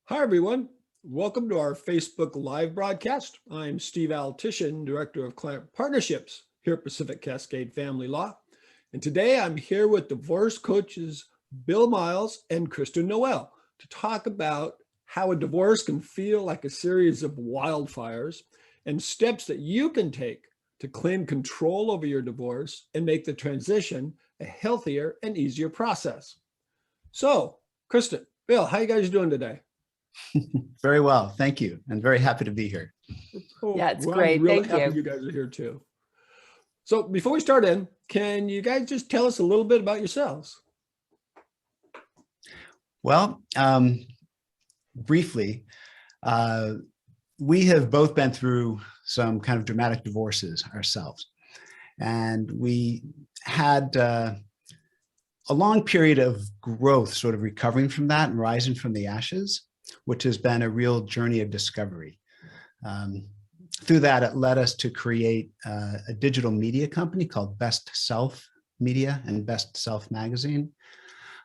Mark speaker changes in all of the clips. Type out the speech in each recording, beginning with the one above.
Speaker 1: Hi, everyone. Welcome to our Facebook Live broadcast. I'm Steve Altition, Director of Client Partnerships here at Pacific Cascade Family Law. And today I'm here with divorce coaches Bill Miles and Kristen Noel to talk about how a divorce can feel like a series of wildfires and steps that you can take to claim control over your divorce and make the transition a healthier and easier process. So, Kristen, Bill, how you guys doing today?
Speaker 2: Very well, thank you, and very happy to be here.
Speaker 3: Yeah, it's
Speaker 1: Well,
Speaker 3: great.
Speaker 1: I'm really
Speaker 3: Thank
Speaker 1: happy you guys are here too. So before we start in, can you guys just tell us a little bit about yourselves?
Speaker 2: Well, briefly, we have both been through some kind of dramatic divorces ourselves, and we had a long period of growth, sort of recovering from that and rising from the ashes, which has been a real journey of discovery. Through that, it led us to create a digital media company called Best Self Media and Best Self Magazine,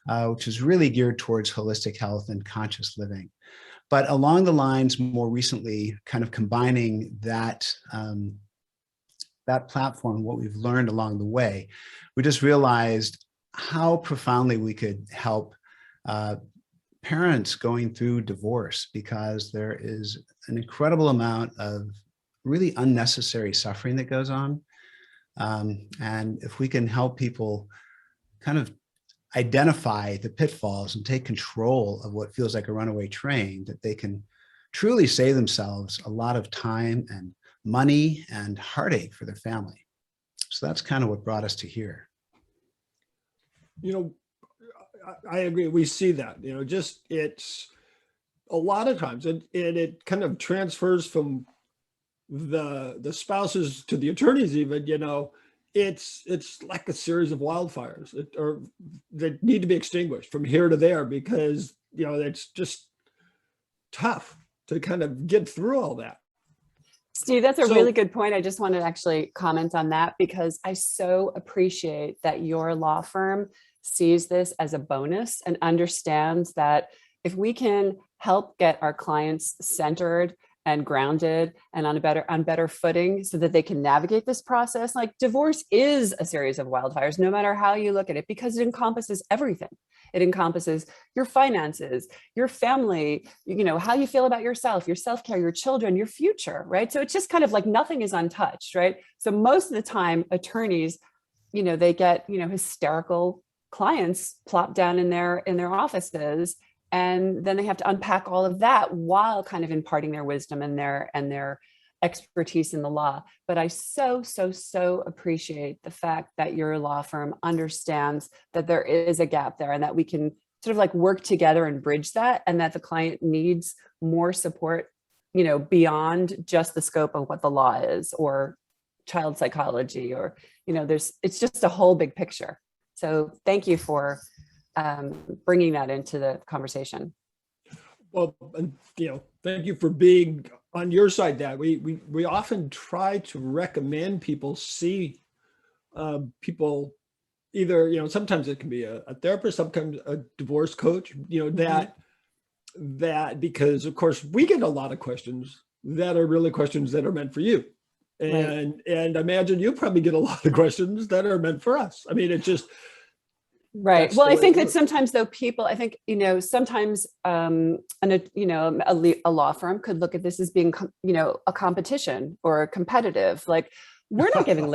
Speaker 2: which is really geared towards holistic health and conscious living. But along the lines, more recently, kind of combining that platform, what we've learned along the way, we just realized how profoundly we could help parents going through divorce, because there is an incredible amount of really unnecessary suffering that goes on. And if we can help people kind of identify the pitfalls and take control of what feels like a runaway train, that they can truly save themselves a lot of time and money and heartache for their family. So that's kind of what brought us to here.
Speaker 1: You know, I agree. We see that, just it's a lot of times and it kind of transfers from the spouses to the attorneys even, it's like a series of wildfires or that need to be extinguished from here to there because, it's just tough to kind of get through all that.
Speaker 3: Steve, that's a really good point. I just want to actually comment on that because I so appreciate that your law firm sees this as a bonus and understands that if we can help get our clients centered and grounded and on better footing so that they can navigate this process, like divorce is a series of wildfires, no matter how you look at it, because it encompasses everything. It encompasses your finances, your family, how you feel about yourself, your self-care, your children, your future, right? So it's just kind of like nothing is untouched, right? So most of the time attorneys, they get, hysterical clients plopped down in their offices, and then they have to unpack all of that while kind of imparting their wisdom and their expertise in the law. But I so appreciate the fact that your law firm understands that there is a gap there and that we can sort of like work together and bridge that, and that the client needs more support, beyond just the scope of what the law is or child psychology or, it's just a whole big picture. So thank you for bringing that into the conversation.
Speaker 1: Well, and, thank you for being on your side. That we often try to recommend people see people either, sometimes it can be a therapist, sometimes a divorce coach, that because of course we get a lot of questions that are really questions that are meant for you. And imagine you probably get a lot of questions that are meant for us. I mean, it's just
Speaker 3: right. Well, I think that sometimes though people, I think, sometimes a law firm could look at this as being, a competition or competitive. Like we're not giving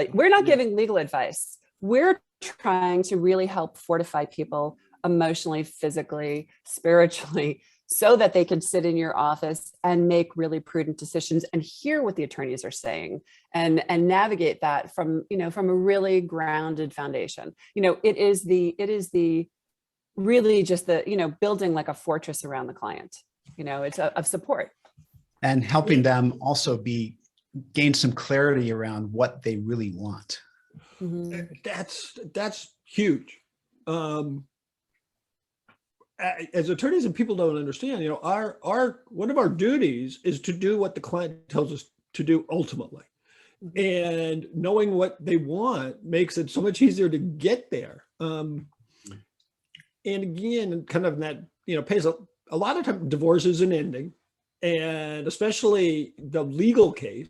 Speaker 3: giving legal advice. We're trying to really help fortify people emotionally, physically, spiritually, so that they can sit in your office and make really prudent decisions and hear what the attorneys are saying and navigate that from a really grounded foundation. It is the really just the, building like a fortress around the client, it's of support.
Speaker 2: And helping them also gain some clarity around what they really want.
Speaker 3: Mm-hmm.
Speaker 1: That's huge. As attorneys, and people don't understand, our one of our duties is to do what the client tells us to do ultimately. And knowing what they want makes it so much easier to get there. And again, kind of that, pays a a lot of times divorce is an ending, and especially the legal case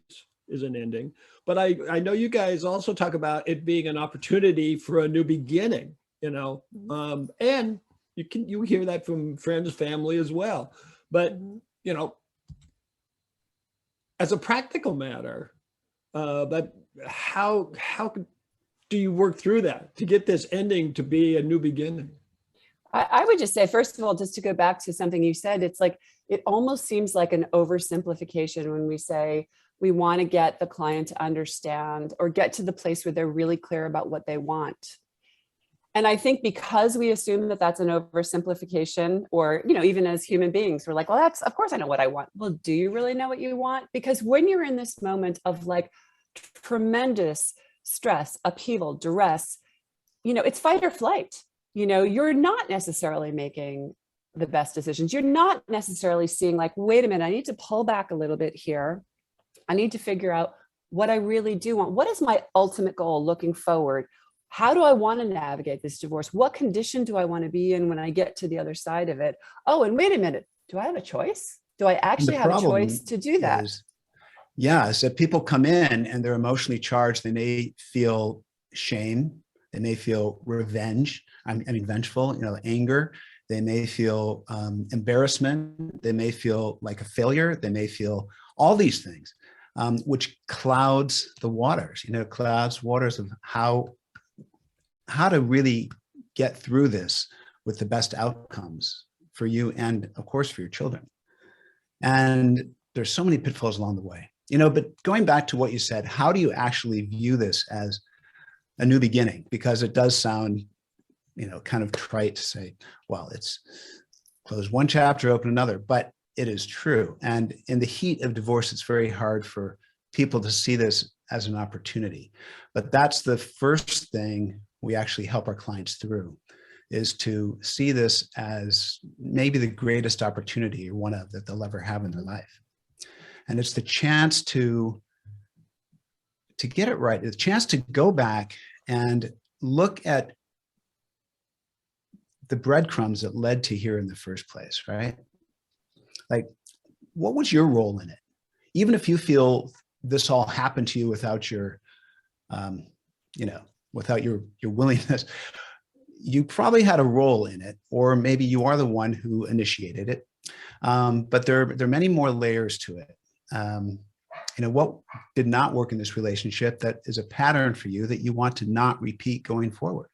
Speaker 1: is an ending. But I know you guys also talk about it being an opportunity for a new beginning, and you hear that from friends, family as well. But, as a practical matter, but how do you work through that to get this ending to be a new beginning?
Speaker 3: I would just say, first of all, just to go back to something you said, it's like, it almost seems like an oversimplification when we say we want to get the client to understand or get to the place where they're really clear about what they want. And I think because we assume that that's an oversimplification, or, even as human beings, we're like, well, of course I know what I want. Well, do you really know what you want? Because when you're in this moment of like tremendous stress, upheaval, duress, it's fight or flight. You're not necessarily making the best decisions. You're not necessarily seeing like, wait a minute, I need to pull back a little bit here. I need to figure out what I really do want. What is my ultimate goal looking forward? How do I want to navigate this divorce? What condition do I want to be in when I get to the other side of it? Oh, and wait a minute, do I have a choice? Do I actually have a choice to do that?
Speaker 2: So people come in and they're emotionally charged. They may feel shame. They may feel revenge. Vengeful, anger. They may feel embarrassment. They may feel like a failure. They may feel all these things, which clouds the waters, clouds waters of how to really get through this with the best outcomes for you and, of course, for your children. And there's so many pitfalls along the way, but going back to what you said, how do you actually view this as a new beginning? Because it does sound, kind of trite to say, well, it's close one chapter, open another, but it is true. And in the heat of divorce, it's very hard for people to see this as an opportunity. But that's the first thing we actually help our clients through, is to see this as maybe the greatest opportunity, or one of that they'll ever have in their life. And it's the chance to get it right, the chance to go back and look at the breadcrumbs that led to here in the first place, right? Like, what was your role in it? Even if you feel this all happened to you without your, without your willingness, you probably had a role in it, or maybe you are the one who initiated it. But there are many more layers to it. What did not work in this relationship that is a pattern for you that you want to not repeat going forward,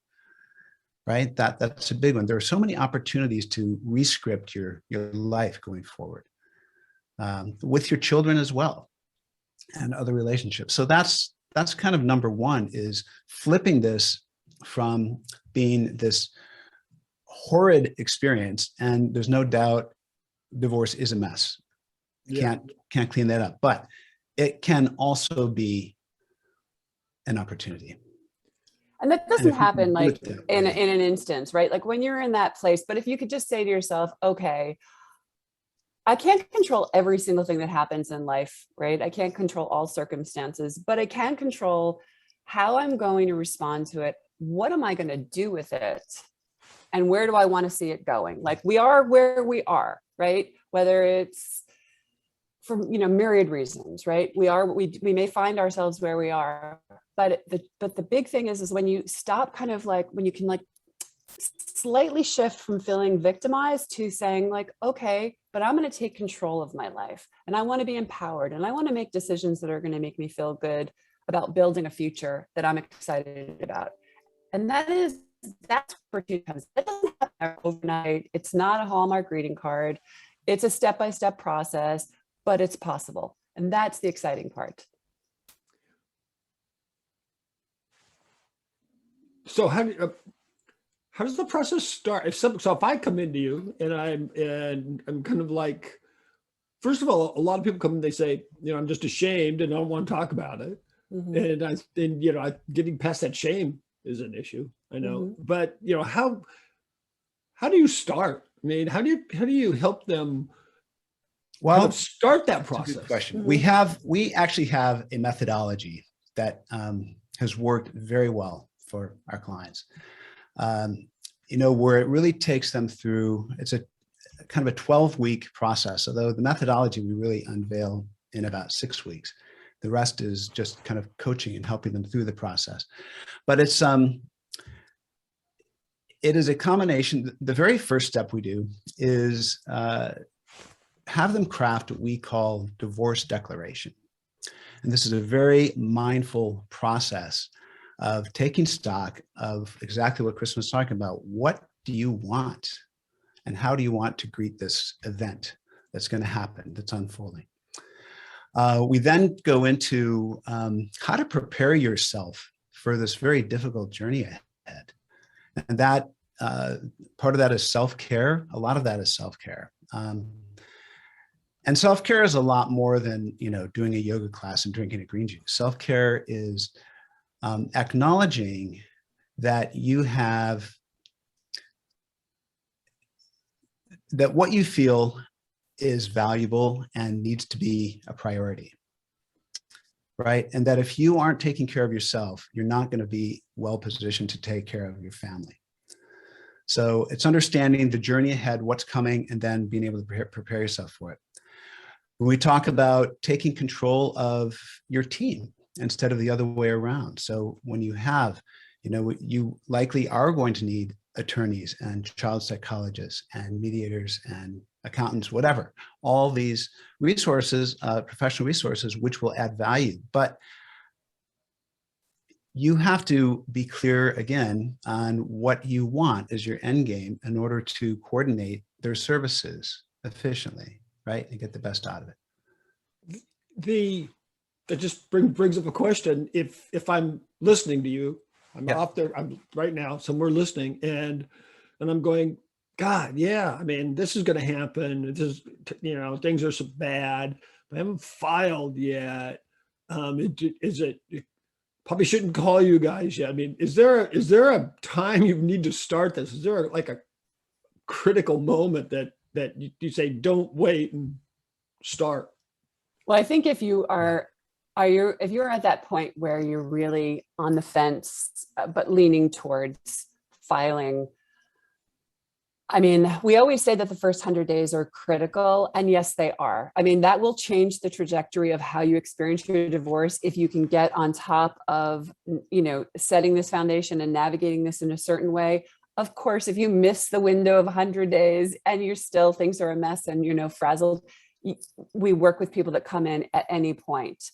Speaker 2: right? That's a big one. There are so many opportunities to rescript your life going forward, with your children as well, and other relationships. So that's kind of number one, is flipping this from being this horrid experience. And there's no doubt divorce is a mess. Can't clean that up, but it can also be an opportunity.
Speaker 3: And that doesn't happen like in an instance, right? Like when you're in that place, but if you could just say to yourself, okay, I can't control every single thing that happens in life, right? I can't control all circumstances, but I can control how I'm going to respond to it. What am I going to do with it? And where do I want to see it going? Like, we are where we are, right? Whether it's for, myriad reasons, right? We may find ourselves where we are, but the big thing is when you stop kind of like, when you can like slightly shift from feeling victimized to saying like, okay, but I'm going to take control of my life, and I want to be empowered, and I want to make decisions that are going to make me feel good about building a future that I'm excited about. And that's where it comes. That doesn't happen overnight. It's not a Hallmark greeting card. It's a step-by-step process, but it's possible. And that's the exciting part.
Speaker 1: So how does the process start? So if I come into you and I'm kind of like, first of all, a lot of people come and they say, I'm just ashamed and I don't want to talk about it. Mm-hmm. And getting past that shame is an issue, I know. Mm-hmm. But how do you start? I mean, how do you help them? Well, start that process.
Speaker 2: Good question. Mm-hmm. We actually have a methodology that has worked very well for our clients. Where it really takes them through, it's a kind of a 12-week process, although the methodology we really unveil in about 6 weeks. The rest is just kind of coaching and helping them through the process. But it is a combination. The very first step we do is have them craft what we call divorce declaration. And this is a very mindful process of taking stock of exactly what Kristen was talking about. What do you want? And how do you want to greet this event that's going to happen, that's unfolding? We then go into how to prepare yourself for this very difficult journey ahead. And that part of that is self-care. A lot of that is self-care. And self-care is a lot more than, doing a yoga class and drinking a green juice. Self-care is acknowledging that you have, that what you feel is valuable and needs to be a priority, right? And that if you aren't taking care of yourself, you're not going to be well positioned to take care of your family. So it's understanding the journey ahead, what's coming, and then being able to prepare yourself for it. When we talk about taking control of your team instead of the other way around. So when you have, you likely are going to need attorneys and child psychologists and mediators and accountants, whatever, all these resources, professional resources, which will add value. But you have to be clear again on what you want as your end game in order to coordinate their services efficiently, right? And get the best out of it.
Speaker 1: That just brings up a question. If I'm listening to you, I'm off there, I'm right now somewhere listening, and I'm going, God, yeah, I mean, this is going to happen. This is, things are so bad. I haven't filed yet. It probably shouldn't call you guys yet. I mean, is there a time you need to start this? Is there like a critical moment that you say, don't wait and start?
Speaker 3: Well, I think if you if you're at that point where you're really on the fence, but leaning towards filing, I mean, we always say that the first 100 days are critical, and yes, they are. I mean, that will change the trajectory of how you experience your divorce if you can get on top of, setting this foundation and navigating this in a certain way. Of course, if you miss the window of 100 days and things are a mess and, frazzled, we work with people that come in at any point.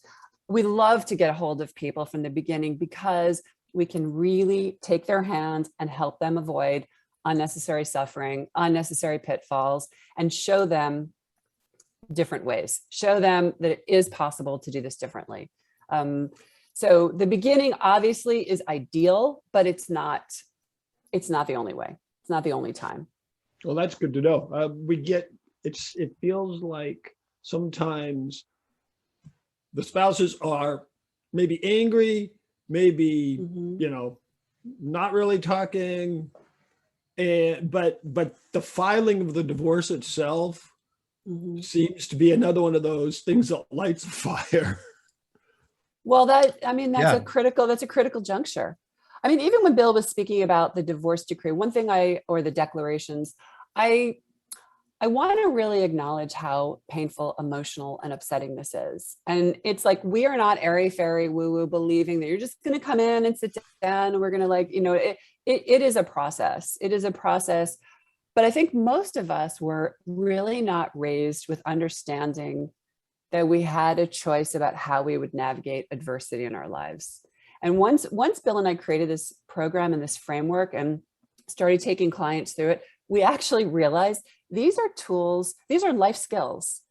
Speaker 3: We love to get a hold of people from the beginning because we can really take their hand and help them avoid unnecessary suffering, unnecessary pitfalls, and show them different ways, show them that it is possible to do this differently. So the beginning obviously is ideal, but it's not the only way. It's not the only time.
Speaker 1: Well, that's good to know. It feels like sometimes the spouses are maybe angry, maybe, not really talking, but the filing of the divorce itself seems to be another one of those things that lights a fire.
Speaker 3: Well, that's a critical juncture. I mean, even when Bill was speaking about the divorce decree, or the declarations, I want to really acknowledge how painful, emotional, and upsetting this is. And it's like, we are not airy-fairy woo-woo believing that you're just going to come in and sit down and we're going to it is a process. It is a process. But I think most of us were really not raised with understanding that we had a choice about how we would navigate adversity in our lives. And once Bill and I created this program and this framework and started taking clients through it, we actually realized these are tools, these are life skills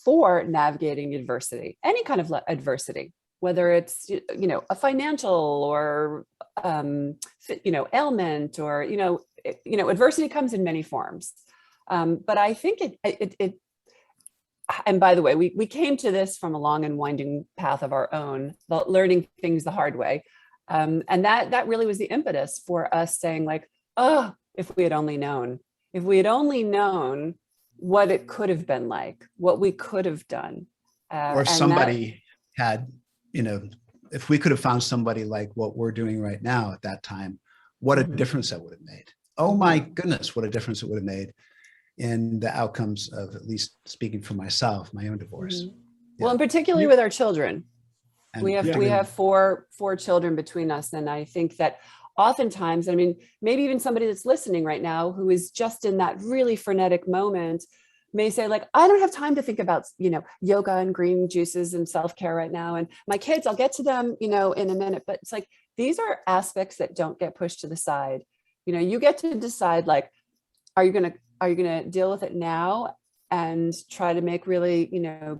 Speaker 3: for navigating adversity, any kind of adversity, whether it's, a financial or, ailment or, adversity comes in many forms. But I think it and by the way, we came to this from a long and winding path of our own, learning things the hard way. And that really was the impetus for us saying like, oh, if we had only known what it could have been like, what we could have done.
Speaker 2: Or if somebody had, if we could have found somebody like what we're doing right now at that time, what a difference that would have made. Oh my goodness, what a difference it would have made in the outcomes of, at least speaking for myself, my own divorce.
Speaker 3: Mhm. Well, and
Speaker 2: Yeah.
Speaker 3: particularly with our children.
Speaker 2: And
Speaker 3: We
Speaker 1: Yeah.
Speaker 3: have four children between us. And I think that oftentimes, I mean, maybe even somebody that's listening right now who is just in that really frenetic moment may say, like, I don't have time to think about, yoga and green juices and self-care right now. And my kids, I'll get to them, in a minute. But it's like, these are aspects that don't get pushed to the side. You get to decide, like, are you gonna deal with it now and try to make really,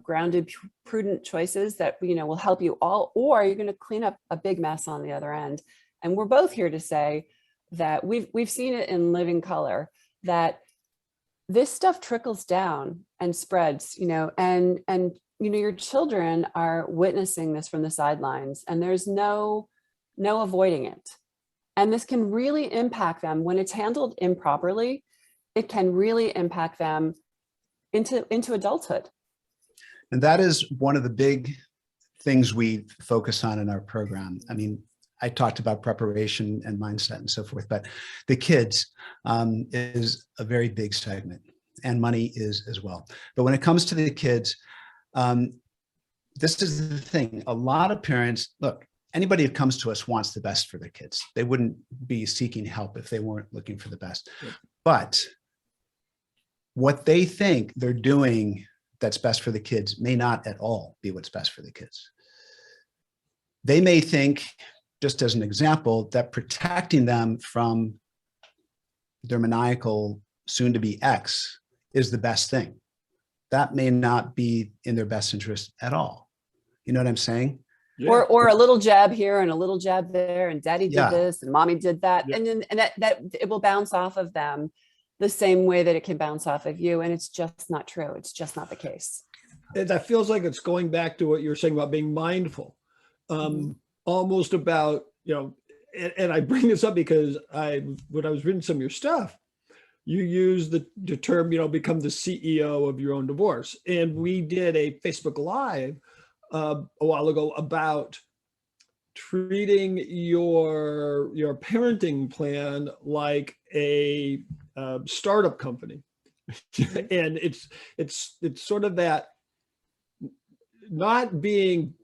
Speaker 3: grounded, prudent choices that, will help you all, or are you going to clean up a big mess on the other end? And we're both here to say that we've seen it in living color, that this stuff trickles down and spreads, and your children are witnessing this from the sidelines, and there's no avoiding it. And this can really impact them when it's handled improperly. It can really impact them into adulthood.
Speaker 2: And that is one of the big things we focus on in our program. I mean, I talked about preparation and mindset and so forth, but the kids is a very big segment, and money is as well. But when it comes to the kids, this is the thing. A lot of parents, look, anybody who comes to us wants the best for their kids. They wouldn't be seeking help if they weren't looking for the best.
Speaker 1: Yep.
Speaker 2: But what they think they're doing that's best for the kids may not at all be what's best for the kids. They may think, just as an example, that protecting them from their maniacal soon-to-be ex is the best thing. That may not be in their best interest at all. You know what I'm saying?
Speaker 1: Yeah.
Speaker 3: Or a little jab here and a little jab there, and daddy did
Speaker 2: Yeah.
Speaker 3: this and mommy did that.
Speaker 1: Yeah.
Speaker 3: And then that it will bounce off of them the same way that it can bounce off of you. And it's just not true. It's just not the case.
Speaker 1: That feels like it's going back to what you were saying about being mindful, almost about, and I bring this up because when I was reading some of your stuff, you use the term, become the CEO of your own divorce. And we did a Facebook Live a while ago about treating your parenting plan like a startup company. And it's sort of that, not being,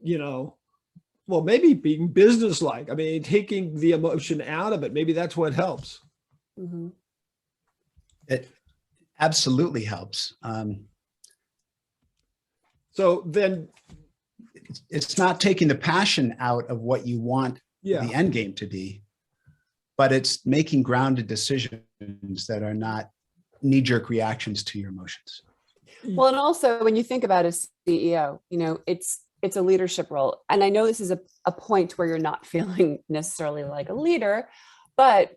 Speaker 1: well, maybe being businesslike. I mean, taking the emotion out of it. Maybe that's what helps.
Speaker 3: Mm-hmm.
Speaker 2: It absolutely helps.
Speaker 1: So then
Speaker 2: It's not taking the passion out of what you want the end game to be, but it's making grounded decisions that are not knee-jerk reactions to your emotions.
Speaker 3: Well, and also when you think about a CEO, it's a leadership role. And I know this is a point where you're not feeling necessarily like a leader, but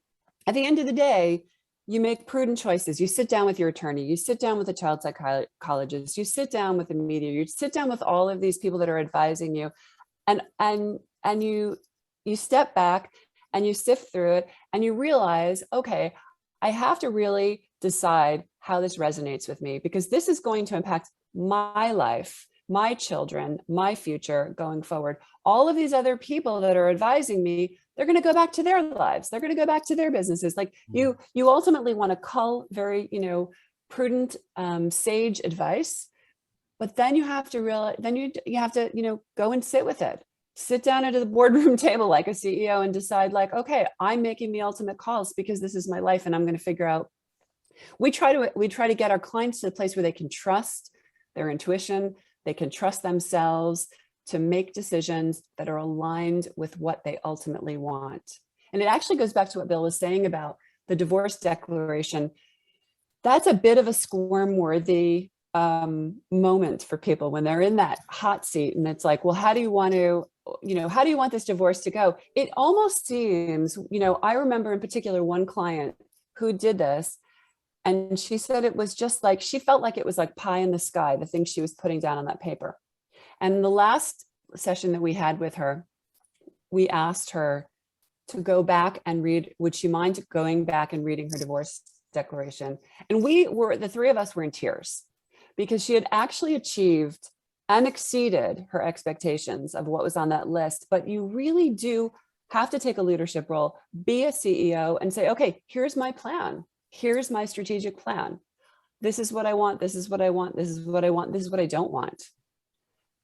Speaker 3: at the end of the day, you make prudent choices. You sit down with your attorney, you sit down with a child psychologist, you sit down with the media, you sit down with all of these people that are advising you, and you step back and you sift through it and you realize, okay, I have to really decide how this resonates with me, because this is going to impact my life, my children, my future going forward. All of these other people that are advising me, they're going to go back to their lives. They're going to go back to their businesses. Like you ultimately want to cull very, prudent, sage advice, but then you have to realize, then you have to, go and sit with it. Sit down at the boardroom table like a CEO and decide, like, okay, I'm making the ultimate calls because this is my life, and I'm going to figure out. We try to get our clients to the place where they can trust their intuition, they can trust themselves to make decisions that are aligned with what they ultimately want. And it actually goes back to what Bill was saying about the divorce declaration. That's a bit of a squirm-worthy moment for people when they're in that hot seat, and it's like, well, how do you want this divorce to go? It almost seems, I remember in particular one client who did this, and she said it was just like, she felt like it was like pie in the sky, the things she was putting down on that paper. And the last session that we had with her, we asked her to go back and read, would she mind going back and reading her divorce declaration? And the three of us were in tears, because she had actually achieved and exceeded her expectations of what was on that list. But you really do have to take a leadership role, be a CEO, and say, okay, here's my plan. Here's my strategic plan. this is what I want, this is what I want, this is what I want, this is what I don't want.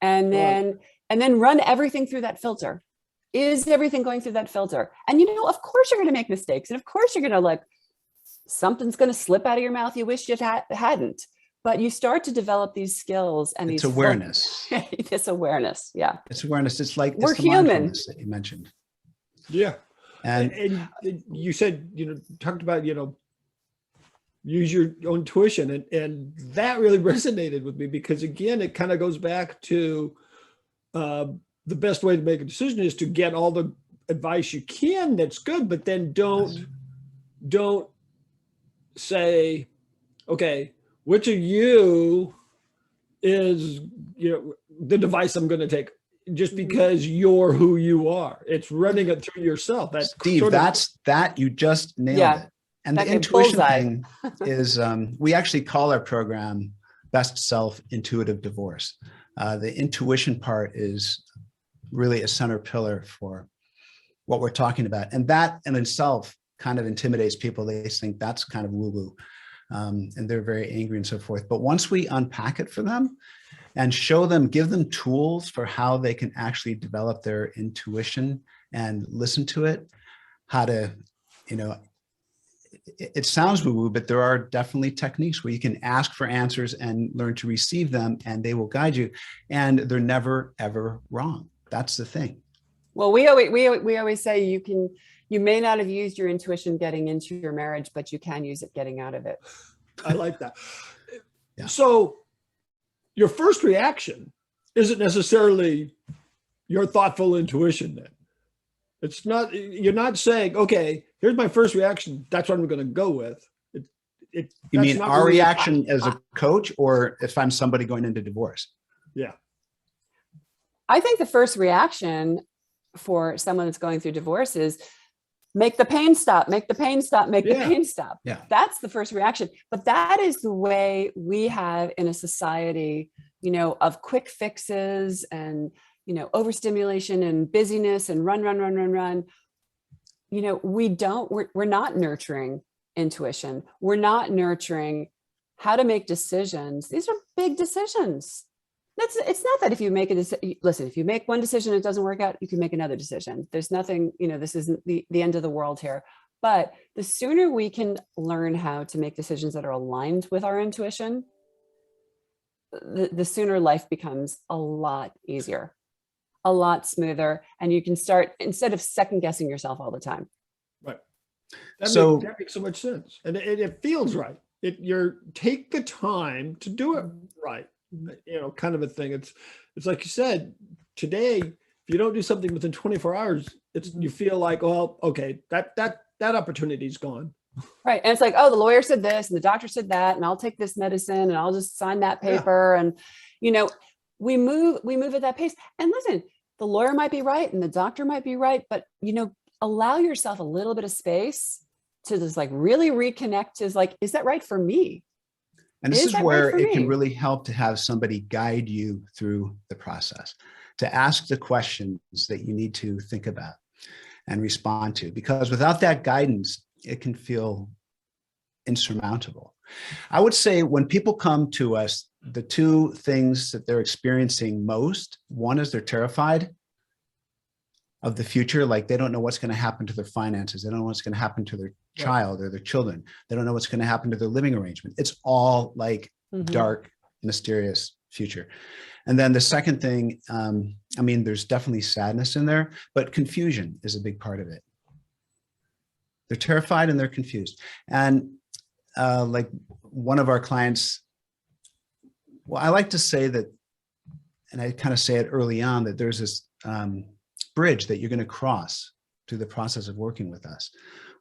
Speaker 3: And then run everything through that filter. Is everything going through that filter? And of course you're going to make mistakes. And of course you're going to something's going to slip out of your mouth you wish it hadn't. But you start to develop these skills and
Speaker 2: it's
Speaker 3: these
Speaker 2: awareness.
Speaker 3: This awareness. Yeah.
Speaker 2: It's awareness. It's like
Speaker 3: we're
Speaker 2: the
Speaker 3: human
Speaker 2: mindfulness that you mentioned.
Speaker 1: Yeah.
Speaker 2: And
Speaker 1: you said, talked about, use your own intuition. And that really resonated with me because, again, it kind of goes back to the best way to make a decision is to get all the advice you can. That's good. But then don't say, okay, which of you is, the device I'm going to take just because you're who you are. It's running it through yourself. That's
Speaker 2: Steve, you just nailed it. And the intuition thing is, we actually call our program Best Self Intuitive Divorce. The intuition part is really a center pillar for what we're talking about. And that in itself kind of intimidates people. They think that's kind of woo-woo. And they're very angry and so forth. But once we unpack it for them and show them, give them tools for how they can actually develop their intuition and listen to it, how to, it sounds woo-woo, but there are definitely techniques where you can ask for answers and learn to receive them, and they will guide you. And they're never, ever wrong. That's the thing.
Speaker 3: Well, we always say you may not have used your intuition getting into your marriage, but you can use it getting out of it.
Speaker 1: I like that.
Speaker 2: Yeah.
Speaker 1: So your first reaction isn't necessarily your thoughtful intuition then. It's not, you're not saying, okay, here's my first reaction. That's what I'm going to go with.
Speaker 2: You mean our reaction as a coach, or if I'm somebody going into divorce?
Speaker 1: Yeah.
Speaker 3: I think the first reaction for someone that's going through divorce is make the pain stop, make the pain stop, make the pain stop.
Speaker 2: Yeah.
Speaker 3: That's the first reaction. But that is the way we have in a society, of quick fixes and, overstimulation and busyness and run. We're not nurturing intuition. We're not nurturing how to make decisions. These are big decisions. It's not that if you make if you make one decision, it doesn't work out, you can make another decision. There's nothing, this isn't the end of the world here. But the sooner we can learn how to make decisions that are aligned with our intuition, the sooner life becomes a lot easier, a lot smoother. And you can start, instead of second guessing yourself all the time.
Speaker 1: Right. That makes so much sense. And it feels right. Take the time to do it right. Kind of a thing. It's like you said, today, if you don't do something within 24 hours, you feel like, well, okay, that opportunity's gone.
Speaker 3: Right. And it's like, oh, the lawyer said this and the doctor said that, and I'll take this medicine and I'll just sign that paper. Yeah. And, we move at that pace. And listen, the lawyer might be right and the doctor might be right, but, allow yourself a little bit of space to just really reconnect to is that right for me?
Speaker 2: And this is where it can really help to have somebody guide you through the process, to ask the questions that you need to think about and respond to, because without that guidance, it can feel insurmountable. I would say when people come to us, the two things that they're experiencing most, one is they're terrified of the future. Like they don't know what's going to happen to their finances. They don't know what's going to happen to their child or their children. They don't know what's going to happen to their living arrangement. It's all dark, mysterious future. And then the second thing, there's definitely sadness in there, but confusion is a big part of it. They're terrified and they're confused. And one of our clients, I like to say that, and I kind of say it early on, that there's this bridge that you're going to cross through the process of working with us,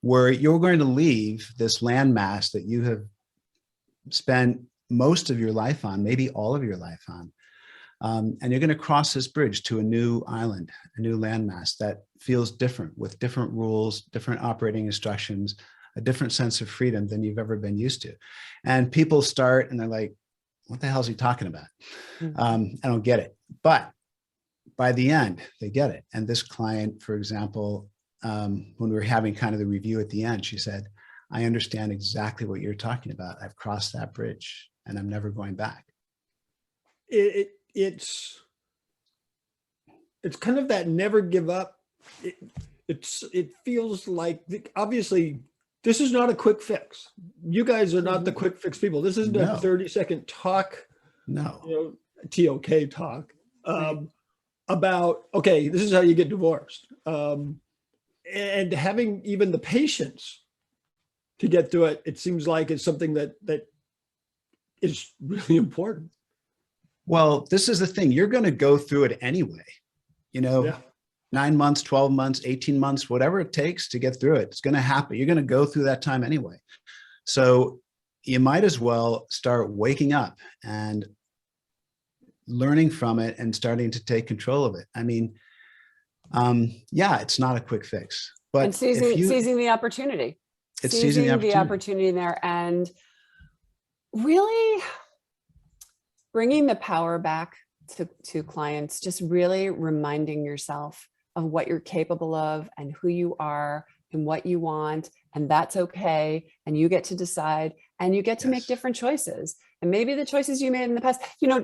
Speaker 2: where you're going to leave this landmass that you have spent most of your life on, maybe all of your life on. And you're going to cross this bridge to a new island, a new landmass that feels different, with different rules, different operating instructions, a different sense of freedom than you've ever been used to. And people start and they're like, what the hell is he talking about? I don't get it. But by the end, they get it. And this client, for example, when we were having kind of the review at the end, she said, I understand exactly what you're talking about. I've crossed that bridge and I'm never going back.
Speaker 1: It's kind of that never give up. It feels like, obviously, this is not a quick fix. You guys are not the quick fix people. This isn't a
Speaker 2: No.
Speaker 1: 30-second talk,
Speaker 2: No.
Speaker 1: TOK talk, about, okay, this is how you get divorced. And having even the patience to get through it, it seems like it's something that is really important.
Speaker 2: Well, this is the thing. You're going to go through it anyway. 9 months, 12 months, 18 months, whatever it takes to get through it. It's going to happen. You're going to go through that time anyway. So you might as well start waking up and learning from it and starting to take control of it. I mean, it's not a quick fix, but
Speaker 3: and seizing the opportunity.
Speaker 2: It's seizing the
Speaker 3: opportunity there, and really bringing the power back to clients, just really reminding yourself of what you're capable of and who you are and what you want. And that's okay. And you get to decide, and you get to make different choices. And maybe the choices you made in the past,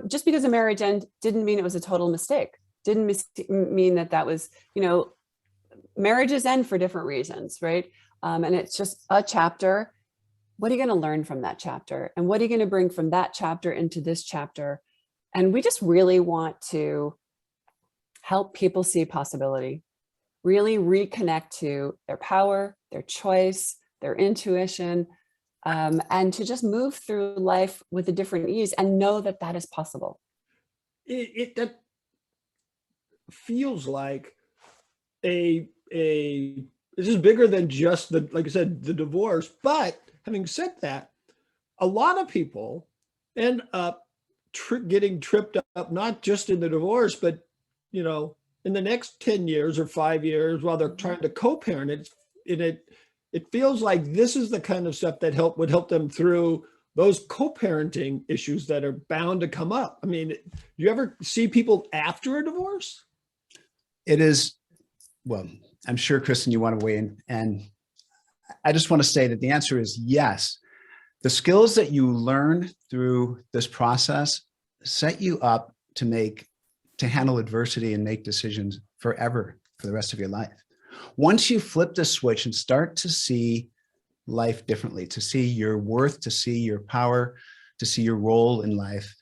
Speaker 3: just because a marriage end didn't mean it was a total mistake. Didn't mean that was, marriages end for different reasons, right? And it's just a chapter. What are you going to learn from that chapter? And what are you going to bring from that chapter into this chapter? And we just really want to help people see possibility, really reconnect to their power, their choice, their intuition, and to just move through life with a different ease and know that that is possible.
Speaker 1: That feels like this is bigger than just like I said, the divorce. But having said that, a lot of people end up getting tripped up, not just in the divorce, but in the next 10 years or 5 years while they're trying to co-parent. It feels like this is the kind of stuff that would help them through those co-parenting issues that are bound to come up. I mean, do you ever see people after a divorce?
Speaker 2: It is, well, I'm sure, Kristen, you want to weigh in. And I just want to say that the answer is yes. The skills that you learn through this process set you up to handle adversity and make decisions forever for the rest of your life. Once you flip the switch and start to see life differently, to see your worth, to see your power, to see your role in life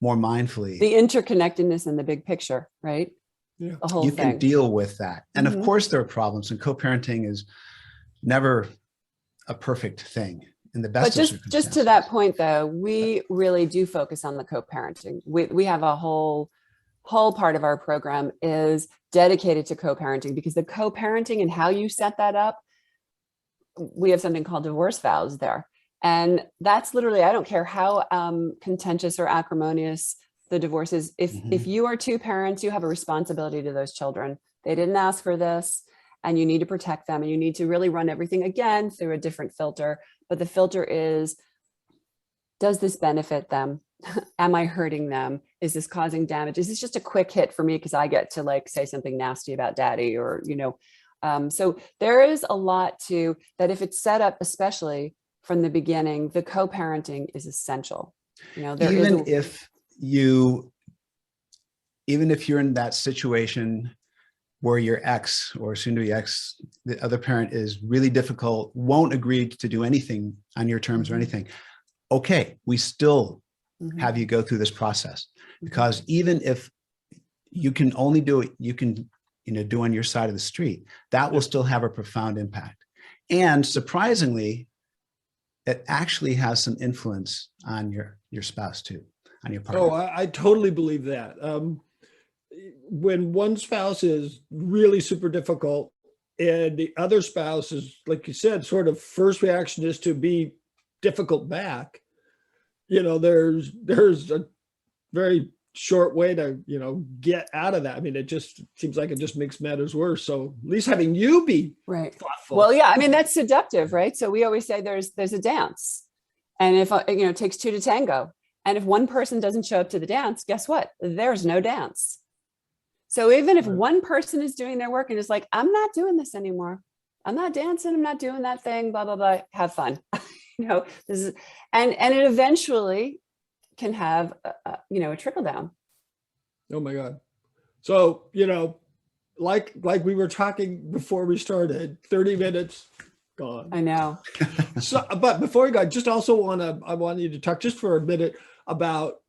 Speaker 2: more mindfully.
Speaker 3: The interconnectedness in the big picture, right?
Speaker 1: Yeah.
Speaker 3: The whole
Speaker 2: you
Speaker 3: thing.
Speaker 2: can deal with that. And of course there are problems, and co-parenting is never a perfect thing in the best
Speaker 3: But
Speaker 2: of circumstances.
Speaker 3: just to that point though, we really do focus on the co-parenting. We have a whole part of our program is dedicated to co-parenting, because the co-parenting and how you set that up, we have something called divorce vows there. And that's literally, I don't care how contentious or acrimonious the divorce is. If you are two parents, you have a responsibility to those children. They didn't ask for this, and you need to protect them, and you need to really run everything again through a different filter. But the filter is, does this benefit them? Am I hurting them? Is this causing damage? Is this just a quick hit for me because I get to say something nasty about daddy, or, so there is a lot to that. If it's set up, especially from the beginning, the co-parenting is essential.
Speaker 2: Even if you're in that situation where your ex or soon to be ex, the other parent is really difficult, won't agree to do anything on your terms or anything. Okay, we still have you go through this process, because even if you can only do it, you can, do on your side of the street, that will still have a profound impact. And surprisingly, it actually has some influence on your spouse too, on your partner.
Speaker 1: Oh, I totally believe that. When one spouse is really super difficult and the other spouse is, like you said, sort of first reaction is to be difficult back, there's a very short way to, get out of that. I mean, it just seems like it just makes matters worse. So at least having you be thoughtful.
Speaker 3: Well, yeah, I mean, that's seductive, right? So we always say there's a dance, and if, it takes two to tango. And if one person doesn't show up to the dance, guess what? There's no dance. So even if one person is doing their work and is like, I'm not doing this anymore, I'm not dancing, I'm not doing that thing, blah, blah, blah. Have fun. This is, and it eventually can have, a trickle down.
Speaker 1: Oh my God. So, like we were talking before we started, 30 minutes gone.
Speaker 3: I know.
Speaker 1: So, but before we go, I want you to talk just for a minute about,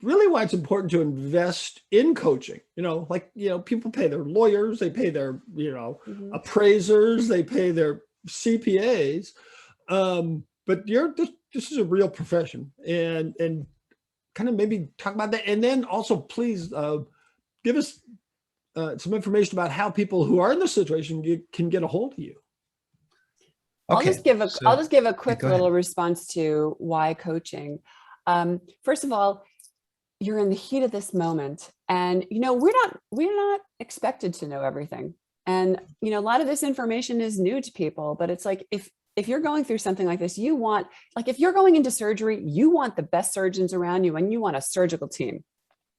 Speaker 1: really why it's important to invest in coaching. People pay their lawyers, they pay their,
Speaker 3: Mhm.
Speaker 1: appraisers, they pay their CPAs. But this is a real profession, and kind of maybe talk about that. And then also please give us some information about how people who are in this situation can get a hold of you.
Speaker 3: I'll just give a quick
Speaker 2: go ahead.
Speaker 3: little response to why coaching. First of all, you're in the heat of this moment, and we're not expected to know everything. And a lot of this information is new to people, but it's like if you're going through something like this, if you're going into surgery, you want the best surgeons around you, and you want a surgical team.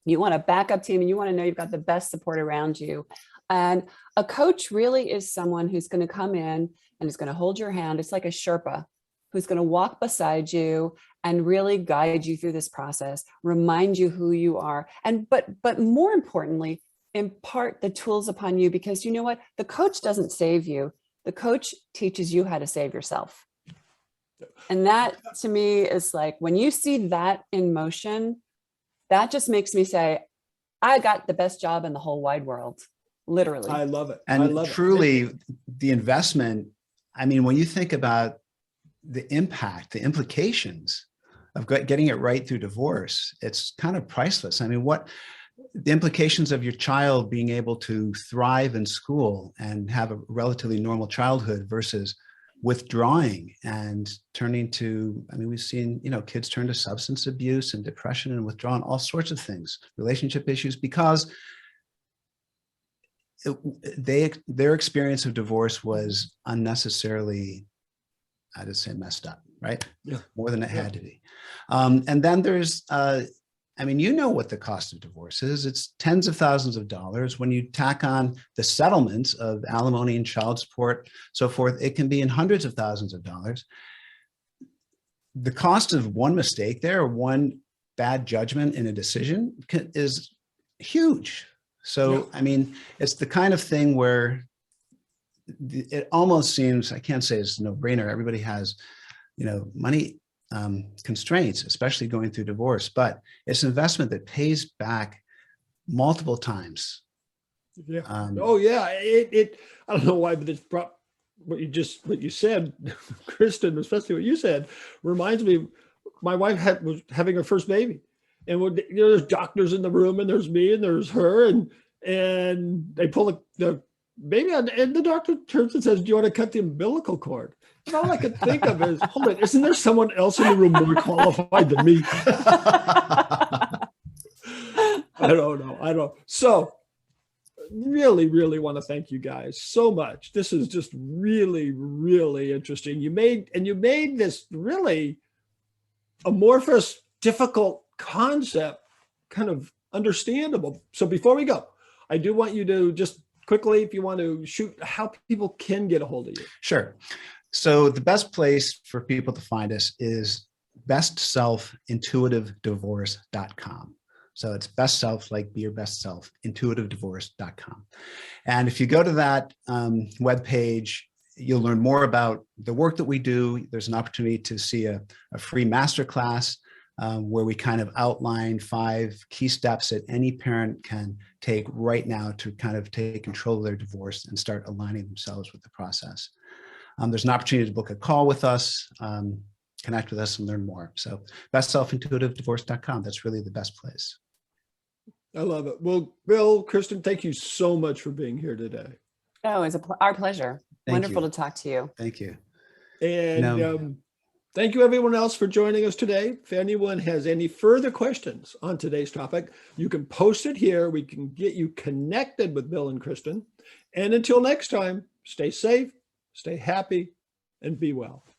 Speaker 3: You want a backup team, and you want to know you've got the best support around you. And a coach really is someone who's going to come in and is going to hold your hand. It's like a Sherpa who's going to walk beside you and really guide you through this process, remind you who you are, and but more importantly, impart the tools upon you, because you know what? The coach doesn't save you. The coach teaches you how to save yourself. And that to me is like, when you see that in motion, that just makes me say, I got the best job in the whole wide world. Literally.
Speaker 1: I love it.
Speaker 2: And
Speaker 1: I love
Speaker 2: truly, the investment, I mean, when you think about the impact, the implications of getting it right through divorce, it's kind of priceless. I mean, what the implications of your child being able to thrive in school and have a relatively normal childhood versus withdrawing and turning to, I mean, we've seen, kids turn to substance abuse and depression and withdrawing, all sorts of things, relationship issues, because their experience of divorce was unnecessarily, I just say messed up, right?
Speaker 1: Yeah.
Speaker 2: More than it had to be. And then there's, what the cost of divorce is. It's tens of thousands of dollars. When you tack on the settlements of alimony and child support, so forth, it can be in hundreds of thousands of dollars. The cost of one mistake there, or one bad judgment in a decision, is huge. So,
Speaker 1: Yeah.
Speaker 2: I mean, it's the kind of thing where it almost seems, I can't say it's a no-brainer. Everybody has, money constraints, especially going through divorce, but it's an investment that pays back multiple times.
Speaker 1: Yeah. Oh yeah. I don't know why, but it's what you said, Kristen, especially what you said, reminds me. My wife was having her first baby, and there's doctors in the room, and there's me, and there's her, and they pull the baby out, and the doctor turns and says, "Do you want to cut the umbilical cord?" And all I could think of is, hold it, isn't there someone else in the room more qualified than me? I don't know. So really, really want to thank you guys so much. This is just really, really interesting. You made this really amorphous, difficult concept kind of understandable. So before we go, I do want you to just quickly, if you want to shoot, how people can get a hold of you.
Speaker 2: Sure. So the best place for people to find us is bestselfintuitivedivorce.com. So it's best self, like be your best self, intuitivedivorce.com. And if you go to that webpage, you'll learn more about the work that we do. There's an opportunity to see a free masterclass where we kind of outline 5 key steps that any parent can take right now to kind of take control of their divorce and start aligning themselves with the process. There's an opportunity to book a call with us, connect with us, and learn more. So bestselfintuitivedivorce.com, that's really the best place.
Speaker 1: I love it. Well, Bill, Kristen, thank you so much for being here today.
Speaker 3: Oh, it's our pleasure. Wonderful to talk to you.
Speaker 2: Thank you.
Speaker 1: And thank you everyone else for joining us today. If anyone has any further questions on today's topic, you can post it here. We can get you connected with Bill and Kristen. And until next time, stay safe, stay happy, and be well.